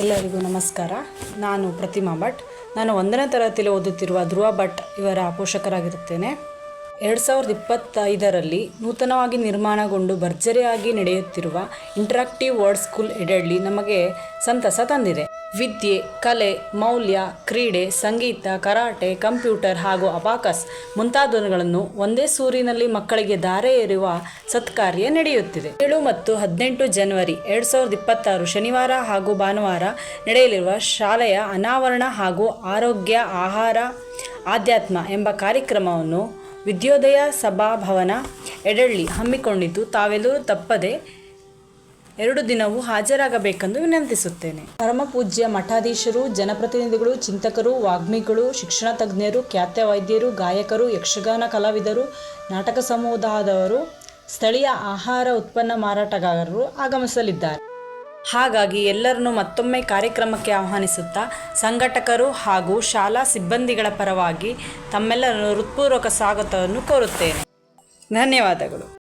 ಎಲ್ಲರಿಗೂ ನಮಸ್ಕಾರ. ನಾನು ಪ್ರತಿಮಾ ಭಟ್. ನಾನು 1ನೇ ತರಗತಿಯಲ್ಲಿ ಓದುತ್ತಿರುವ ಧ್ರುವ ಭಟ್ ಇವರ ಪೋಷಕರಾಗಿರುತ್ತೇನೆ. 2025ರಲ್ಲಿ ನೂತನವಾಗಿ ನಿರ್ಮಾಣಗೊಂಡು ಭರ್ಜರಿಯಾಗಿ ನಡೆಯುತ್ತಿರುವ ಇಂಟರಾಕ್ಟಿವ್ ವರ್ಲ್ಡ್ ಸ್ಕೂಲ್ ಎಡೆಡ್ಲಿ ನಮಗೆ ಸಂತಸ ತಂದಿದೆ. ವಿದ್ಯೆ, ಕಲೆ, ಮೌಲ್ಯ, ಕ್ರೀಡೆ, ಸಂಗೀತ, ಕರಾಟೆ, ಕಂಪ್ಯೂಟರ್ ಹಾಗೂ ಅಬಾಕಸ್ ಮುಂತಾದವುಗಳನ್ನು ಒಂದೇ ಸೂರಿನಲ್ಲಿ ಮಕ್ಕಳಿಗೆ ಧಾರೆ ಎರೆಯುವ ಸತ್ಕಾರ್ಯ ನಡೆಯುತ್ತಿದೆ. 7 ಮತ್ತು 18 ಜನವರಿ 2026 ಶನಿವಾರ ಹಾಗೂ ಭಾನುವಾರ ನಡೆಯಲಿರುವ ಶಾಲೆಯ ಅನಾವರಣ ಹಾಗೂ ಆರೋಗ್ಯ, ಆಹಾರ, ಆಧ್ಯಾತ್ಮ ಎಂಬ ಕಾರ್ಯಕ್ರಮವನ್ನು ವಿದ್ಯೋದಯ ಸಭಾಭವನ ಎಡೆಡ್ಲಿ ಹಮ್ಮಿಕೊಂಡಿದ್ದು, ತಾವೆಲ್ಲರೂ ತಪ್ಪದೆ 2 ದಿನವೂ ಹಾಜರಾಗಬೇಕೆಂದು ವಿನಂತಿಸುತ್ತೇನೆ. ಪರಮಪೂಜ್ಯ ಮಠಾಧೀಶರು, ಜನಪ್ರತಿನಿಧಿಗಳು, ಚಿಂತಕರು, ವಾಗ್ಮಿಗಳು, ಶಿಕ್ಷಣ ತಜ್ಞರು, ಖ್ಯಾತ ವೈದ್ಯರು, ಗಾಯಕರು, ಯಕ್ಷಗಾನ ಕಲಾವಿದರು, ನಾಟಕ ಸಮುದಾಯದವರು, ಸ್ಥಳೀಯ ಆಹಾರ ಉತ್ಪನ್ನ ಮಾರಾಟಗಾರರು ಆಗಮಿಸಲಿದ್ದಾರೆ. ಹಾಗಾಗಿ ಎಲ್ಲರನ್ನೂ ಮತ್ತೊಮ್ಮೆ ಕಾರ್ಯಕ್ರಮಕ್ಕೆ ಆಹ್ವಾನಿಸುತ್ತಾ ಸಂಘಟಕರು ಹಾಗೂ ಶಾಲಾ ಸಿಬ್ಬಂದಿಗಳ ಪರವಾಗಿ ತಮ್ಮೆಲ್ಲರನ್ನು ಹೃತ್ಪೂರ್ವಕ ಸ್ವಾಗತವನ್ನು ಕೋರುತ್ತೇನೆ. ಧನ್ಯವಾದಗಳು.